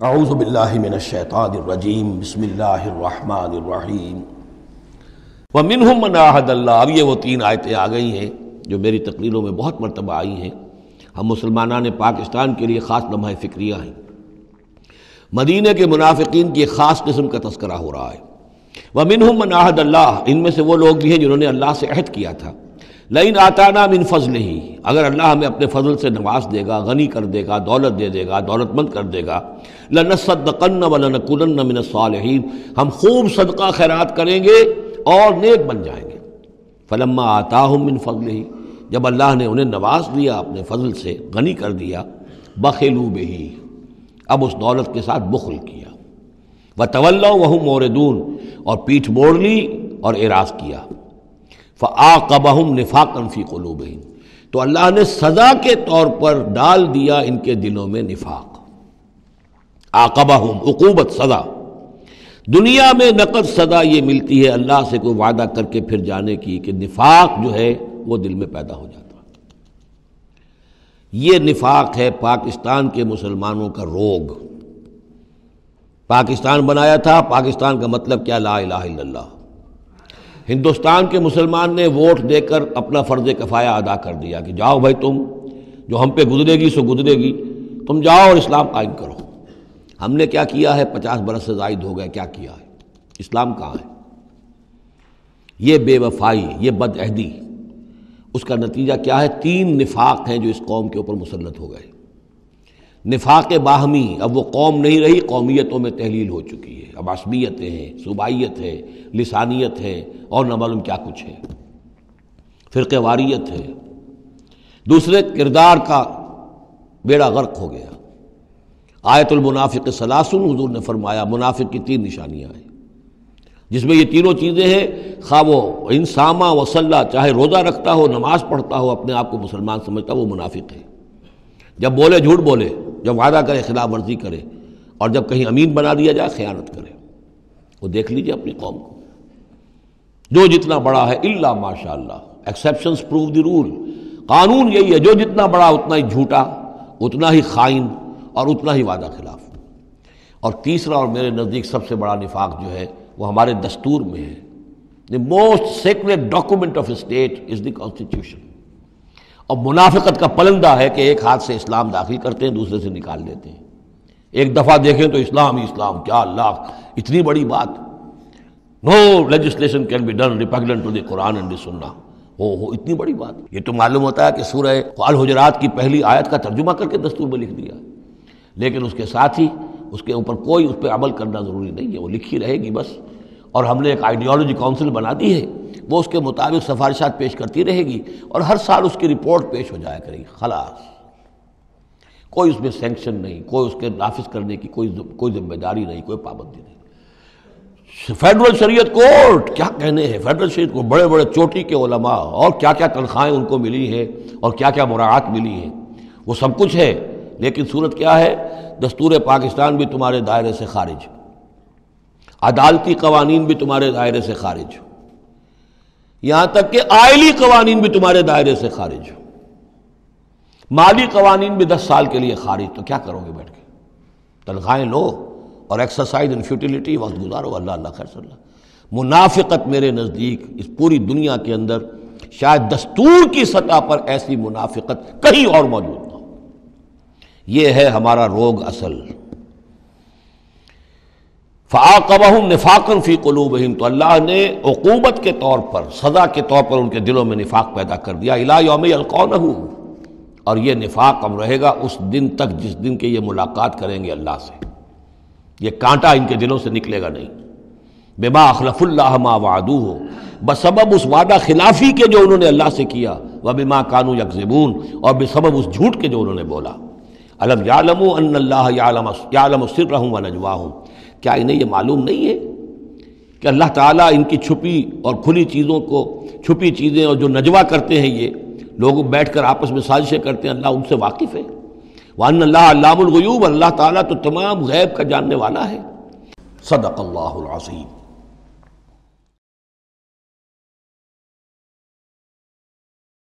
اعوذ باللہ من الشیطان الرجیم بسم اللہ الرحمن الرحیم ومنہم من عاہد اللہ۔ اب یہ وہ تین آیتیں آ گئی ہیں جو میری تقریروں میں بہت مرتبہ آئی ہیں۔ ہم مسلمانان پاکستان کے لیے خاص لمحہ فکریہ ہیں۔ مدینہ کے منافقین کی ایک خاص قسم کا تذکرہ ہو رہا ہے۔ ومنہم من عاہد اللہ، ان میں سے وہ لوگ بھی ہیں جنہوں نے اللہ سے عہد کیا تھا، لئن آتانا من فضلہ، اگر اللہ ہمیں اپنے فضل سے نواز دے گا، غنی کر دے گا، دولت دے دے گا، دولت مند کر دے گا، لنصدقن ولنکونن من الصالحین، ہم خوب صدقہ خیرات کریں گے اور نیک بن جائیں گے۔ فلما آتاہم من فضلہ، جب اللہ نے انہیں نواز دیا اپنے فضل سے، غنی کر دیا، بخلوا بہ، اب اس دولت کے ساتھ بخل کیا، وتولوا وہم موردون، اور پیٹھ موڑ لی اور اعراض کیا، فعاقبہم نفاقا فی قلوبہم، تو اللہ نے سزا کے طور پر ڈال دیا ان کے دلوں میں نفاق۔ عاقبہم، عقوبت، سزا۔ دنیا میں نقد سزا یہ ملتی ہے اللہ سے کوئی وعدہ کر کے پھر جانے کی کہ نفاق جو ہے وہ دل میں پیدا ہو جاتا ہے۔ یہ نفاق ہے پاکستان کے مسلمانوں کا روگ۔ پاکستان بنایا تھا، پاکستان کا مطلب کیا؟ لا الہ الا اللہ۔ ہندوستان کے مسلمان نے ووٹ دے کر اپنا فرض کفایہ ادا کر دیا کہ جاؤ بھائی، تم جو ہم پہ گزرے گی سو گزرے گی، تم جاؤ اور اسلام قائم کرو۔ ہم نے کیا کیا ہے؟ 50 برس سے زائد ہو گئے، کیا کیا ہے؟ اسلام کہاں ہے؟ یہ بے وفائی، یہ بد عہدی، اس کا نتیجہ کیا ہے؟ 3 نفاق ہیں جو اس قوم کے اوپر مسلط ہو گئے۔ نفاق باہمی، اب وہ قوم نہیں رہی، قومیتوں میں تحلیل ہو چکی ہے، اب عصبیتیں ہیں، صوبائیت ہے، لسانیت ہے، اور نہ معلوم کیا کچھ ہے، فرقہ واریت ہے۔ دوسرے، کردار کا بیڑا غرق ہو گیا۔ آیت المنافق ثلاثن، حضور نے فرمایا منافق کی 3 نشانیاں ہیں، جس میں یہ تینوں چیزیں ہیں، خواہ وہ انسامہ وصلہ، چاہے روزہ رکھتا ہو، نماز پڑھتا ہو، اپنے آپ کو مسلمان سمجھتا ہو، وہ منافق ہے۔ جب بولے جھوٹ بولے، جب وعدہ کرے خلاف ورزی کرے، اور جب کہیں امین بنا دیا جائے خیانت کرے۔ وہ دیکھ لیجئے اپنی قوم کو، جو جتنا بڑا ہے، الا ماشاء اللہ، ایکسیپشنز پروو دی رول، قانون یہی ہے، جو جتنا بڑا اتنا ہی جھوٹا، اتنا ہی خائن، اور اتنا ہی وعدہ خلاف۔ اور تیسرا، اور میرے نزدیک سب سے بڑا نفاق جو ہے وہ ہمارے دستور میں ہے۔ The most secret document of state is the constitution. اور منافقت کا پلندہ ہے کہ ایک ہاتھ سے اسلام داخل کرتے ہیں، دوسرے سے نکال دیتے ہیں۔ ایک دفعہ دیکھیں تو اسلام ہی اسلام، کیا اللہ، اتنی بڑی بات۔ No legislation can be done repugnant to the Quran and the Sunnah. ہو اتنی بڑی بات۔ یہ تو معلوم ہوتا ہے کہ سورہ الحجرات کی پہلی آیت کا ترجمہ کر کے دستور میں لکھ دیا، لیکن اس کے ساتھ ہی اس کے اوپر کوئی اس پہ عمل کرنا ضروری نہیں ہے، وہ لکھی رہے گی بس۔ اور ہم نے ایک آئیڈیالوجی کونسل بنا دی ہے، وہ اس کے مطابق سفارشات پیش کرتی رہے گی، اور ہر سال اس کی رپورٹ پیش ہو جایا کرے گی، خلاص۔ کوئی اس میں سینکشن نہیں، کوئی اس کے نافذ کرنے کی کوئی ذمہ داری نہیں، کوئی پابندی نہیں۔ فیڈرل شریعت کورٹ، کیا کہنے ہیں فیڈرل شریعت کو، بڑے بڑے چوٹی کے علماء، اور کیا کیا تنخواہیں ان کو ملی ہیں، اور کیا کیا مراعات ملی ہیں، وہ سب کچھ ہے، لیکن صورت کیا ہے؟ دستور پاکستان بھی تمہارے دائرے سے خارج، عدالتی قوانین بھی تمہارے دائرے سے خارج، یہاں تک کہ آئلی قوانین بھی تمہارے دائرے سے خارج، مالی قوانین بھی 10 سال کے لیے خارج۔ تو کیا کرو گے بیٹھ کے؟ تنخواہیں لو اور ایکسرسائز ان فیوٹیلیٹی، وقت گزارو، اللہ اللہ خیر صلی اللہ۔ منافقت میرے نزدیک اس پوری دنیا کے اندر شاید دستور کی سطح پر ایسی منافقت کہیں اور موجود نہ ہو۔ یہ ہے ہمارا روگ اصل۔ فعاقبہم نفاقا فی قلوبہم، تو اللہ نے عقوبت کے طور پر، سزا کے طور پر ان کے دلوں میں نفاق پیدا کر دیا، الی یوم یلقونہ، اور یہ نفاق اب رہے گا اس دن تک جس دن کے یہ ملاقات کریں گے اللہ سے۔ یہ کانٹا ان کے دلوں سے نکلے گا نہیں۔ بما اخلفوا اللہ ما وعدوہ، بسبب اس وعدہ خلافی کے جو انہوں نے اللہ سے کیا، وبما کانوا یکذبون، اور بسبب اس جھوٹ کے جو انہوں نے بولا۔ الم یعلموا ان اللہ یعلم سرہم ونجواہم، کیا انہیں یہ معلوم نہیں ہے کہ اللہ تعالیٰ ان کی چھپی اور کھلی چیزوں کو، چھپی چیزیں اور جو نجوا کرتے ہیں، یہ لوگ بیٹھ کر آپس میں سازشیں کرتے ہیں، اللہ ان سے واقف ہے۔ وَأَنَّ اللَّهَ عَلَّامُ الْغُیُوبِ، اللہ تعالیٰ تو تمام غیب کا جاننے والا ہے۔ صدق اللہ العظیم۔